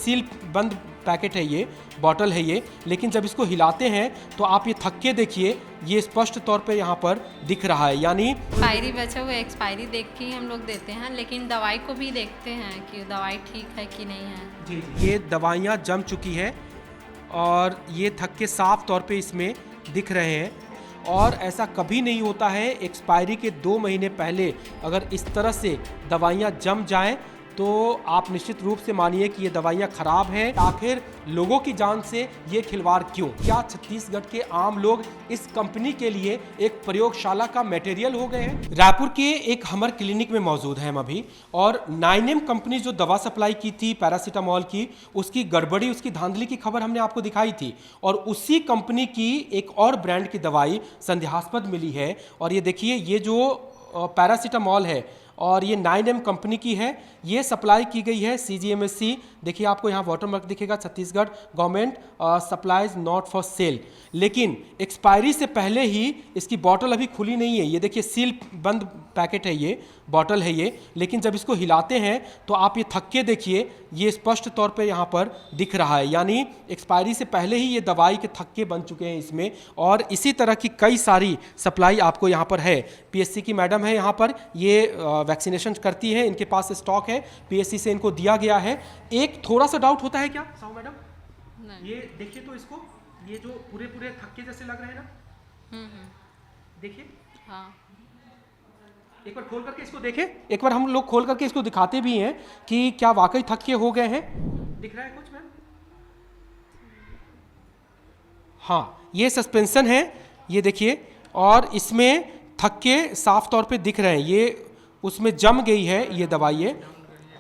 Seal बंद packet है, ये बॉटल है ये, लेकिन जब इसको हिलाते हैं तो आप ये थक्के देखिए, ये स्पष्ट तौर पे यहाँ पर दिख रहा है। यानी एक्सपायरी बचा हुआ एक्सपायरी देख के ही हम लोग देते हैं, लेकिन दवाई को भी देखते हैं कि दवाई ठीक है कि नहीं है। जी जी, ये दवाइयाँ जम चुकी है और ये थक्के साफ तौर पे इसमें दिख रहे हैं। और ऐसा कभी नहीं होता है, एक्सपायरी के 2 महीने पहले अगर इस तरह से दवाइयाँ जम जाएं तो आप निश्चित रूप से मानिए कि ये दवाइयाँ खराब हैं। आखिर लोगों की जान से ये खिलवाड़ क्यों? क्या छत्तीसगढ़ के आम लोग इस कंपनी के लिए एक प्रयोगशाला का मटेरियल हो गए हैं? रायपुर के एक हमर क्लिनिक में मौजूद हैं हम अभी, और 9M कंपनी जो दवा सप्लाई की थी पैरासीटामोल की, उसकी गड़बड़ी, उसकी धांधली की खबर हमने आपको दिखाई थी। और उसी कंपनी की एक और ब्रांड की दवाई संदेहास्पद मिली है। और ये देखिए, ये जो पैरासीटामोल है और ये 9M कंपनी की है, ये सप्लाई की गई है CGMSC। देखिए आपको यहाँ वाटरमार्क दिखेगा, Chhattisgarh government supplies not for sale. लेकिन एक्सपायरी से पहले ही इसकी बॉटल अभी खुली नहीं है। ये देखिए सील बंद पैकेट है, ये बॉटल है ये, लेकिन जब इसको हिलाते हैं तो आप ये थक्के देखिए, ये स्पष्ट तौर पे यहाँ पर दिख रहा है। यानी एक्सपायरी से पहले ही ये दवाई के थक्के बन चुके हैं इसमें। और इसी तरह की कई सारी सप्लाई आपको यहाँ पर है। PSC की मैडम है यहाँ पर, ये वैक्सीनेशन करती है, इनके पास स्टॉक है, PSC से इनको दिया गया है। एक थोड़ा सा डाउट होता है क्या साहू मैडम? ये देखिए तो इसको, ये जो पूरे पूरे थक्के जैसे लग रहे हैं ना, देखिए। हाँ, एक बार खोल करके इसको देखें, एक बार हम लोग खोल करके इसको दिखाते भी हैं कि क्या वाकई थक्के हो गए हैं। दिख रहा है कुछ मैम? हाँ, ये सस्पेंशन है, ये देखिए, और इसमें थक्के साफ तौर पे दिख रहे हैं। ये उसमें जम गई है ये दवाई है,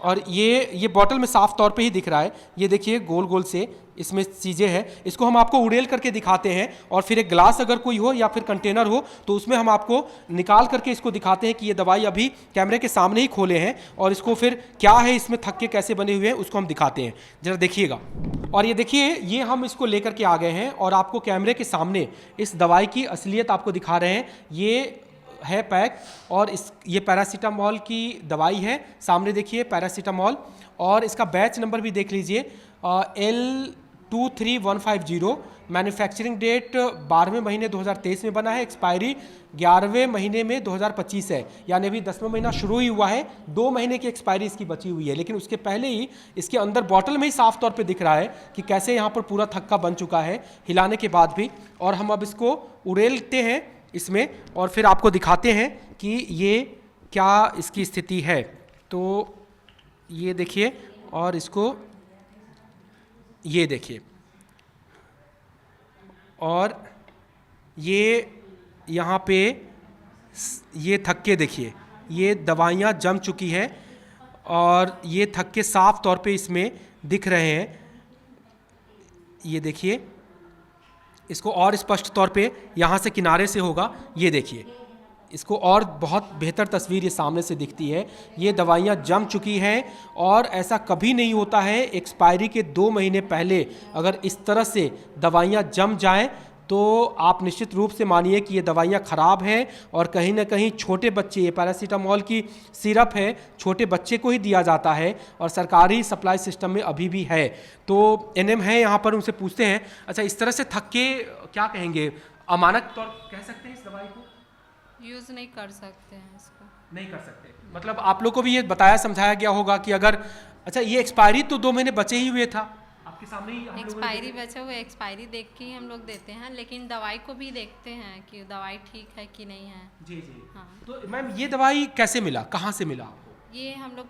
और ये बॉटल में साफ तौर पे ही दिख रहा है। ये देखिए गोल गोल से इसमें चीज़ें हैं। इसको हम आपको उड़ेल करके दिखाते हैं, और फिर एक ग्लास अगर कोई हो या फिर कंटेनर हो तो उसमें हम आपको निकाल करके इसको दिखाते हैं कि ये दवाई अभी कैमरे के सामने ही खोले हैं, और इसको फिर क्या है इसमें थक्के कैसे बने हुए हैं उसको हम दिखाते हैं, जरा देखिएगा। और ये देखिए, ये हम इसको लेकर के आ गए हैं और आपको कैमरे के सामने इस दवाई की असलियत आपको दिखा रहे हैं। ये है पैक, और ये पैरासीटामोल की दवाई है। सामने देखिए पैरासीटामोल, और इसका बैच नंबर भी देख लीजिए, L23150। मैन्युफैक्चरिंग डेट 12वें महीने 2023 में बना है, एक्सपायरी 11वें महीने में 2025 है। यानी अभी 10वां महीना शुरू ही हुआ है, 2 महीने की एक्सपायरी इसकी बची हुई है। लेकिन उसके पहले ही इसके अंदर बॉटल में ही साफ तौर पे दिख रहा है कि कैसे यहाँ पर पूरा थक्का बन चुका है हिलाने के बाद भी। और हम अब इसको उड़ेलते हैं इसमें, और फिर आपको दिखाते हैं कि ये क्या इसकी स्थिति है। तो ये देखिए, और इसको ये देखिए, और ये यहाँ पे ये थक्के देखिए, ये दवाइयाँ जम चुकी है और ये थक्के साफ तौर पे इसमें दिख रहे हैं। ये देखिए, इसको और स्पष्ट तौर पे यहाँ से किनारे से होगा, ये देखिए, इसको और बहुत बेहतर तस्वीर ये सामने से दिखती है। ये दवाइयाँ जम चुकी हैं, और ऐसा कभी नहीं होता है, एक्सपायरी के 2 महीने पहले अगर इस तरह से दवाइयाँ जम जाएं तो आप निश्चित रूप से मानिए कि ये दवाइयाँ ख़राब हैं। और कहीं ना कहीं छोटे बच्चे, ये पैरासीटामोल की सिरप है, छोटे बच्चे को ही दिया जाता है, और सरकारी सप्लाई सिस्टम में अभी भी है। तो NM है यहाँ पर, उनसे पूछते हैं, अच्छा इस तरह से थक्के क्या कहेंगे, अमानक तौर कह सकते हैं इस दवाई को? यूज़ नहीं कर सकते हैं इसको। नहीं कर सकते, मतलब आप लोग को भी ये बताया समझाया गया होगा कि अगर, अच्छा ये एक्सपायरी तो 2 महीने बचे ही हुए था, आपके सामने ही एक्सपायरी बचा हुआ एक्सपायरी देख के ही हम लोग देते हैं, लेकिन दवाई को भी देखते हैं कि दवाई ठीक है कि नहीं है। जी जी। हाँ, तो मैम ये दवाई कैसे मिला, कहाँ से मिला आपको? ये हम लोग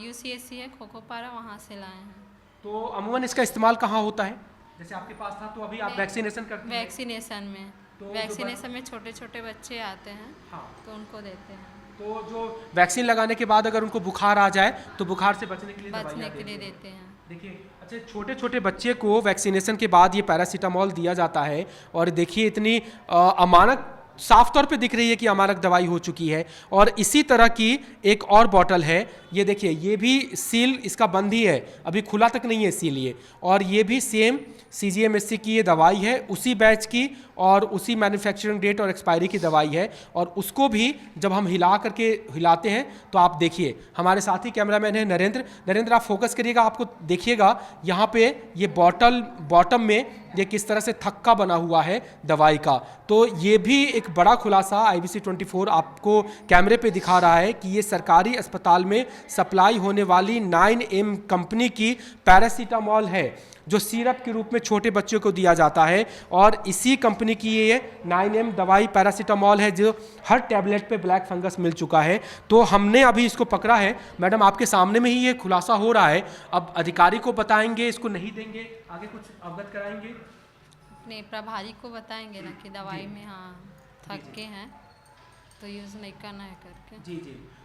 UCSC है खोखोपारा, वहाँ से लाए हैं। तो अमूमन इसका इस्तेमाल कहाँ होता है? जैसे आपके पास था तो अभी आप वैक्सीनेशन करते हैं? वैक्सीनेशन में, तो वैक्सीनेशन में छोटे छोटे बच्चे आते हैं, हाँ, तो उनको देते हैं। तो जो वैक्सीन लगाने के बाद अगर उनको बुखार आ जाए तो बुखार से बचने के लिए बचने के लिए देते हैं। देखिए, अच्छा छोटे छोटे बच्चे को वैक्सीनेशन के बाद ये पैरासीटामोल दिया जाता है, और देखिए इतनी अमानक साफ तौर पे दिख रही है कि अमारक दवाई हो चुकी है। और इसी तरह की एक और बॉटल है, ये देखिए, ये भी सील इसका बंद ही है, अभी खुला तक नहीं है सील ये। और ये भी सेम CGMSC की ये दवाई है, उसी बैच की और उसी मैन्युफैक्चरिंग डेट और एक्सपायरी की दवाई है। और उसको भी जब हम हिलाते हैं तो आप देखिए, हमारे साथी कैमरामैन है नरेंद्र, आप फोकस करिएगा, आपको देखिएगा यहाँ पे ये बॉटल बॉटम में ये किस तरह से थक्का बना हुआ है दवाई का। तो ये भी एक बड़ा खुलासा IBC 24 आपको कैमरे पे दिखा रहा है कि ये सरकारी अस्पताल में सप्लाई होने वाली 9M कंपनी की पैरासीटामॉल है, जो सिरप के रूप में छोटे बच्चों को दिया जाता है। और इसी कंपनी की ये 9M दवाई पैरासीटामॉल है, जो हर टैबलेट पे ब्लैक फंगस मिल चुका है। तो हमने अभी इसको पकड़ा है, मैडम आपके सामने में ही ये खुलासा हो रहा है। अब अधिकारी को बताएंगे, इसको नहीं देंगे, आगे कुछ अवगत कराएंगे, अपने प्रभारी को बताएंगे ना कि दवाई में हाँ थक्के हैं तो यूज़ नहीं करना है करके। जी।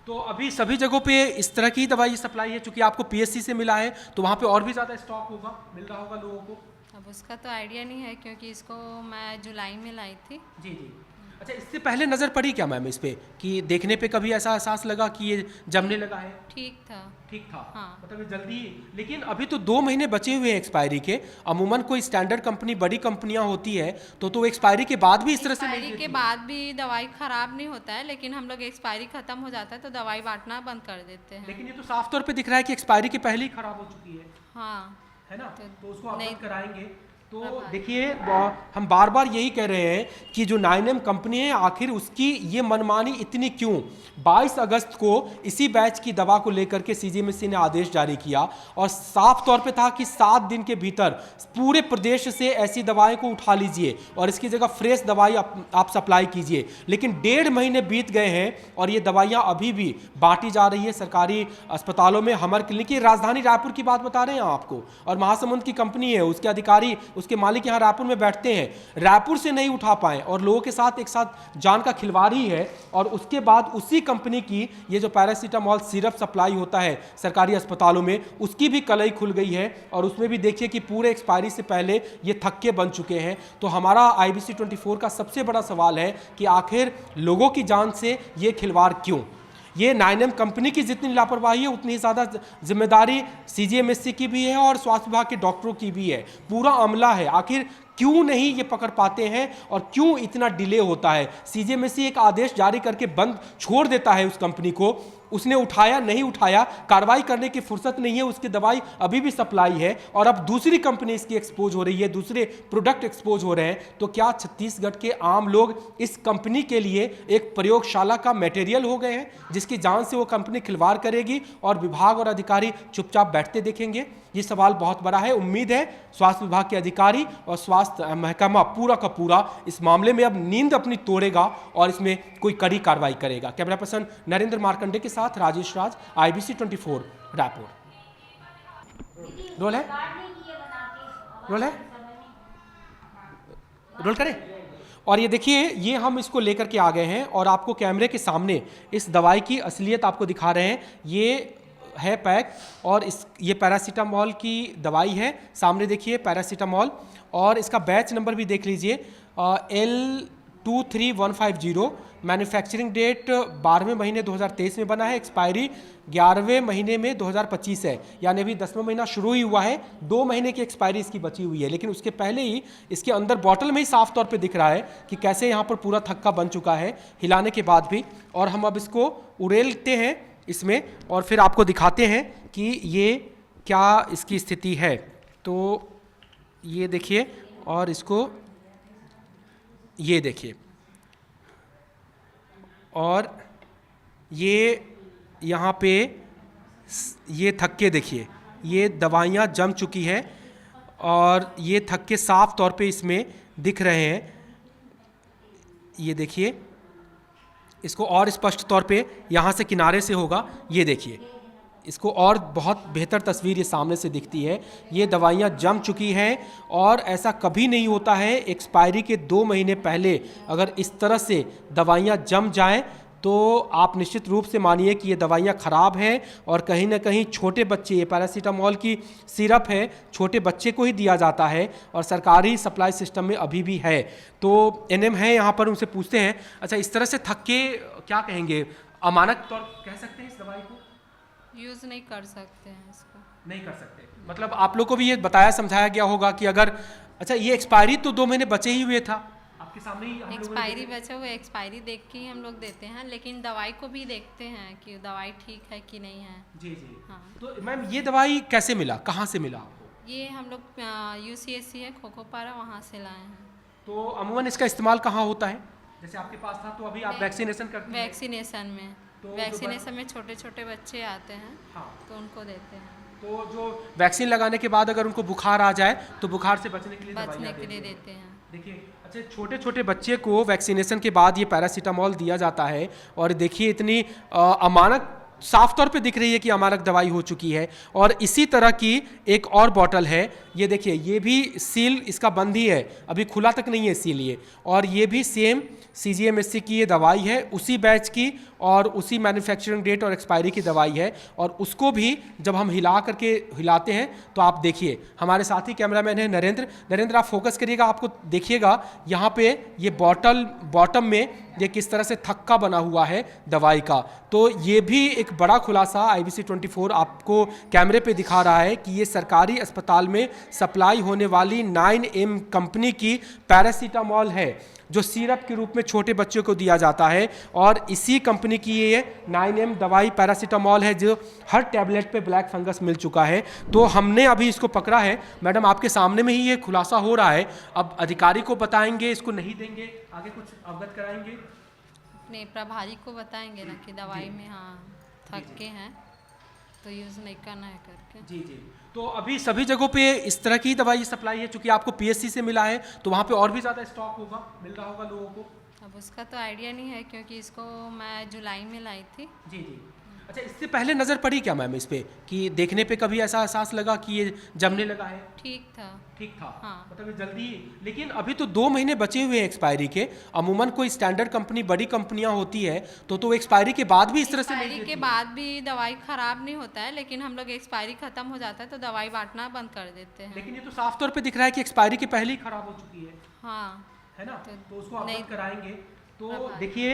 तो अभी सभी जगहों पे इस तरह की दवाई सप्लाई है, चूंकि आपको PSC से मिला है तो वहाँ पे और भी ज़्यादा स्टॉक होगा, मिल रहा होगा लोगों को। अब उसका तो आइडिया नहीं है क्योंकि इसको मैं जुलाई में लाई थी। जी। अच्छा, इससे पहले नज़र पड़ी क्या मैम इस पे, कि देखने पे कभी ऐसा एहसास लगा कि ये जमने लगा है? ठीक था। हाँ। मतलब ये जल्दी, लेकिन अभी तो 2 महीने बचे हुए हैं एक्सपायरी के। अमूमन कोई स्टैंडर्ड कंपनी, बड़ी कंपनियां होती है तो एक्सपायरी के बाद भी इस तरह से नहीं एक्सपायरी के बाद भी दवाई खराब नहीं होता है, लेकिन हम लोग एक्सपायरी खत्म हो जाता है तो दवाई बांटना बंद कर देते हैं। लेकिन ये तो साफ तौर पे दिख रहा है कि एक्सपायरी के पहले ही खराब हो चुकी है। हाँ, है ना? तो उसको अवगत कराएंगे। तो हाँ। देखिए, हम बार बार यही कह रहे हैं कि जो 9M कंपनी है, आखिर उसकी ये मनमानी इतनी क्यों? 22 अगस्त को इसी बैच की दवा को लेकर के CGMSC ने आदेश जारी किया और साफ तौर पे था कि 7 दिन के भीतर पूरे प्रदेश से ऐसी दवाएं को उठा लीजिए और इसकी जगह फ्रेश दवाई आप सप्लाई कीजिए। लेकिन 1.5 महीने बीत गए हैं और ये दवाइयाँ अभी भी बांटी जा रही है सरकारी अस्पतालों में। हमर क्लिनिक, राजधानी रायपुर की बात बता रहे हैं आपको, और महासमुंद की कंपनी है, उसके अधिकारी, उसके मालिक यहाँ रायपुर में बैठते हैं। रायपुर से नहीं उठा पाए और लोगों के साथ एक साथ जान का खिलवाड़ ही है। और उसके बाद उसी कंपनी की ये जो पैरासीटामॉल सिरप सप्लाई होता है सरकारी अस्पतालों में, उसकी भी कलई खुल गई है। और उसमें भी देखिए कि पूरे एक्सपायरी से पहले ये थक्के बन चुके हैं। तो हमारा IBC 24 का सबसे बड़ा सवाल है कि आखिर लोगों की जान से ये खिलवाड़ क्यों? ये 9M कंपनी की जितनी लापरवाही है उतनी ज़्यादा जिम्मेदारी CGMSC की भी है और स्वास्थ्य विभाग के डॉक्टरों की भी है। पूरा अमला है, आखिर क्यों नहीं ये पकड़ पाते हैं और क्यों इतना डिले होता है? CGMSC एक आदेश जारी करके बंद छोड़ देता है उस कंपनी को, उसने उठाया नहीं उठाया, कार्रवाई करने की फुर्सत नहीं है, उसकी दवाई अभी भी सप्लाई है और अब दूसरी कंपनी इसकी एक्सपोज हो रही है, दूसरे प्रोडक्ट एक्सपोज हो रहे हैं। तो क्या छत्तीसगढ़ के आम लोग इस कंपनी के लिए एक प्रयोगशाला का मटेरियल हो गए हैं, जिसकी जान से वो कंपनी खिलवाड़ करेगी और विभाग और अधिकारी चुपचाप बैठते देखेंगे? ये सवाल बहुत बड़ा है। उम्मीद है स्वास्थ्य विभाग के अधिकारी और स्वास्थ्य महकमा पूरा का पूरा इस मामले में अब नींद अपनी तोड़ेगा और इसमें कोई कड़ी कार्रवाई करेगा। कैमरा पर्सन नरेंद्र मार्कंडे के साथ राजेश राज, IBC 24 रायपुर। रोल करें। और ये देखिए, ये हम इसको लेकर के आ गए हैं और आपको कैमरे के सामने इस दवाई की असलियत आपको दिखा रहे हैं। ये है पैक और ये पैरासीटामॉल की दवाई है। सामने देखिए पैरासीटामॉल, और इसका बैच नंबर भी देख लीजिए, L23150। मैन्युफैक्चरिंग डेट 12वें महीने 2023 में बना है, एक्सपायरी 11वें महीने में 2025 है, यानी अभी 10वां महीना शुरू ही हुआ है। 2 महीने की एक्सपायरी इसकी बची हुई है। लेकिन उसके पहले ही इसके अंदर बॉटल में ही साफ तौर पे दिख रहा है कि कैसे यहाँ पर पूरा थक्का बन चुका है हिलाने के बाद भी। और हम अब इसको उड़ेलते हैं इसमें और फिर आपको दिखाते हैं कि ये क्या इसकी स्थिति है। तो ये देखिए, और इसको ये देखिए, और ये यहाँ पे ये थक्के देखिए, ये दवाइयाँ जम चुकी है और ये थक्के साफ तौर पे इसमें दिख रहे हैं। ये देखिए, इसको और स्पष्ट तौर पे यहाँ से किनारे से होगा, ये देखिए, इसको और बहुत बेहतर तस्वीर ये सामने से दिखती है। ये दवाइयाँ जम चुकी हैं और ऐसा कभी नहीं होता है एक्सपायरी के 2 महीने पहले अगर इस तरह से दवाइयाँ जम जाएं तो आप निश्चित रूप से मानिए कि ये दवाइयाँ ख़राब हैं और कहीं ना कहीं छोटे बच्चे, ये पैरासीटामोल की सिरप है, छोटे बच्चे को ही दिया जाता है और सरकारी सप्लाई सिस्टम में अभी भी है। तो एनएम है यहाँ पर, उनसे पूछते हैं, अच्छा इस तरह से थक के क्या कहेंगे, अमानक तौर कह सकते हैं इस दवाई को? यूज़ नहीं कर सकते हैं इसको। नहीं कर सकते, मतलब आप लोग को भी ये बताया समझाया गया होगा कि अगर, अच्छा ये एक्सपायरी तो 2 महीने बचे ही हुए था, आपके सामने ही हम लोगों ने एक्सपायरी बचे हुए, एक्सपायरी देख के ही हम लोग देते हैं, लेकिन दवाई को भी देखते हैं कि दवाई ठीक है कि नहीं है। जी जी। हाँ। तो मैम ये दवाई कैसे मिला, कहाँ से मिला आपको? ये हम लोग UCSC है खोखोपारा, वहाँ से लाए हैं। तो अमूमन इसका इस्तेमाल कहाँ होता है? जैसे आपके पास था तो अभी आप वैक्सीनेशन करते हैं? वैक्सीनेशन में, तो वैक्सीनेशन में छोटे छोटे बच्चे आते हैं, हाँ, तो उनको देते हैं। तो जो वैक्सीन लगाने के बाद अगर उनको बुखार आ जाए तो बुखार से बचने के लिए बचने दवाइयाँ के लिए देते हैं। देते हैं। देखिए, अच्छा छोटे छोटे बच्चे को वैक्सीनेशन के बाद ये पैरासीटामोल दिया जाता है और देखिए इतनी अमानक साफ तौर पे दिख रही है कि अमानक दवाई हो चुकी है। और इसी तरह की एक और बॉटल है, ये देखिए, ये भी सील इसका बंद ही है, अभी खुला तक नहीं है सील ये, और ये भी सेम CGMSC की ये दवाई है, उसी बैच की और उसी मैन्युफैक्चरिंग डेट और एक्सपायरी की दवाई है। और उसको भी जब हम हिलाते हैं तो आप देखिए, हमारे साथी कैमरामैन है नरेंद्र, आप फोकस करिएगा, आपको देखिएगा यहाँ पे ये बॉटल बॉटम में ये किस तरह से थक्का बना हुआ है दवाई का। तो ये भी एक बड़ा खुलासा IBC 24 आपको कैमरे पे दिखा रहा है कि ये सरकारी अस्पताल में सप्लाई होने वाली 9M कंपनी की पैरासीटामोल है, जो सिरप के रूप में छोटे बच्चों को दिया जाता है। और इसी कंपनी की ये 9M दवाई पैरासीटामोल है जो हर टैबलेट पे ब्लैक फंगस मिल चुका है। तो हमने अभी इसको पकड़ा है, मैडम आपके सामने में ही ये खुलासा हो रहा है, अब अधिकारी को बताएंगे, इसको नहीं देंगे, आगे कुछ अवगत कराएंगे? अपने प्रभारी को बताएंगे ना कि दवाई में हाँ थक के हैं तो यूज़ नहीं करना है करके। जी जी। तो अभी सभी जगहों पे इस तरह की दवाई सप्लाई है, चूंकि आपको PSC से मिला है तो वहाँ पे और भी ज़्यादा स्टॉक होगा, मिल रहा होगा लोगों को? अब उसका तो आइडिया नहीं है क्योंकि इसको मैं जुलाई में लाई थी। जी जी। अच्छा, इससे पहले नज़र पड़ी क्या मैम इस पे, कि देखने पे कभी ऐसा एहसास लगा कि ये जमने लगा है? ठीक था। ठीक था, हाँ। मतलब ये जल्दी, लेकिन अभी तो 2 महीने बचे हुए हैं एक्सपायरी के। अमूमन कोई स्टैंडर्ड कंपनी, बड़ी कंपनियां होती है तो एक्सपायरी के बाद भी इस तरह से नहीं एक्सपायरी देती के है। बाद भी दवाई खराब नहीं होता है, लेकिन हम लोग एक्सपायरी खत्म हो जाता है तो दवाई बांटना बंद कर देते हैं। लेकिन ये तो साफ तौर पे दिख रहा है कि एक्सपायरी के पहले ही खराब हो चुकी है हाँ, ना? तो उसको नहीं अवगत कराएंगे। तो प्रभारी। देखिए,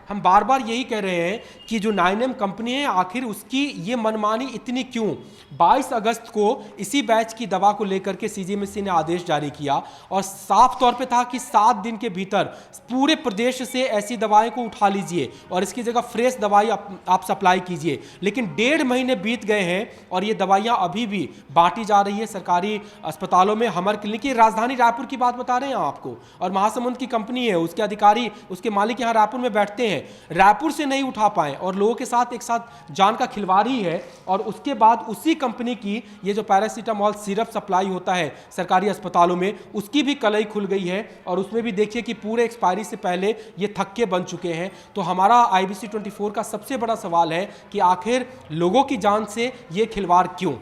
हम बार बार यही कह रहे हैं कि जो 9M कंपनी है, आखिर उसकी ये मनमानी इतनी क्यों? 22 अगस्त को इसी बैच की दवा को लेकर के CGMSC ने आदेश जारी किया और साफ तौर पे था कि 7 दिन के भीतर पूरे प्रदेश से ऐसी दवाएं को उठा लीजिए और इसकी जगह फ्रेश दवाई आप सप्लाई कीजिए। लेकिन 1.5 महीने बीत गए हैं और ये दवाइयाँ अभी भी बांटी जा रही है सरकारी अस्पतालों में। हमर क्लिनिक, राजधानी रायपुर की बात बता रहे हैं आपको, और महासमुंद की कंपनी है, उसके अधिकारी, उसके मालिक यहाँ रायपुर में बैठते हैं, रायपुर से नहीं उठा पाए और लोगों के साथ एक साथ जान का खिलवाड़ ही है। और उसके बाद उसी कंपनी की ये जो पैरासीटामोल सिरप सप्लाई होता है सरकारी अस्पतालों में, उसकी भी कलई खुल गई है और उसमें भी देखिए कि पूरे एक्सपायरी से पहले ये थक्के बन चुके हैं। तो हमारा IBC 24 का सबसे बड़ा सवाल है कि आखिर लोगों की जान से ये खिलवाड़ क्यों?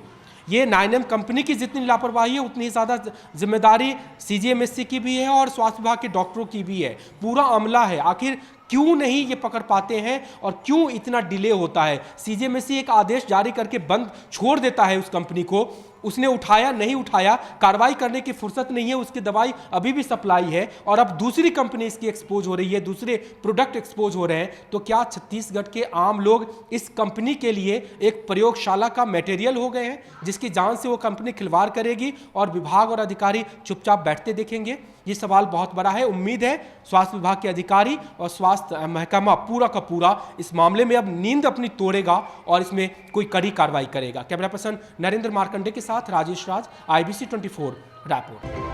ये 9M कंपनी की जितनी लापरवाही है उतनी ज़्यादा जिम्मेदारी CGMSC की भी है और स्वास्थ्य विभाग के डॉक्टरों की भी है, पूरा अमला है। आखिर क्यों नहीं ये पकड़ पाते हैं और क्यों इतना डिले होता है? CGMSC एक आदेश जारी करके बंद छोड़ देता है उस कंपनी को, उसने उठाया नहीं उठाया, कार्रवाई करने की फुर्सत नहीं है, उसकी दवाई अभी भी सप्लाई है और अब दूसरी कंपनी इसकी एक्सपोज हो रही है, दूसरे प्रोडक्ट एक्सपोज हो रहे हैं। तो क्या छत्तीसगढ़ के आम लोग इस कंपनी के लिए एक प्रयोगशाला का मटेरियल हो गए हैं जिसकी जान से वो कंपनी खिलवाड़ करेगी और विभाग और अधिकारी चुपचाप बैठते देखेंगे? ये सवाल बहुत बड़ा है। उम्मीद है स्वास्थ्य विभाग के अधिकारी और स्वास्थ्य महकमा पूरा का पूरा इस मामले में अब नींद अपनी तोड़ेगा और इसमें कोई कड़ी कार्रवाई करेगा। कैमरा पर्सन नरेंद्र मार्कंडे के साथ राजेश राज, IBC 24 रायपुर।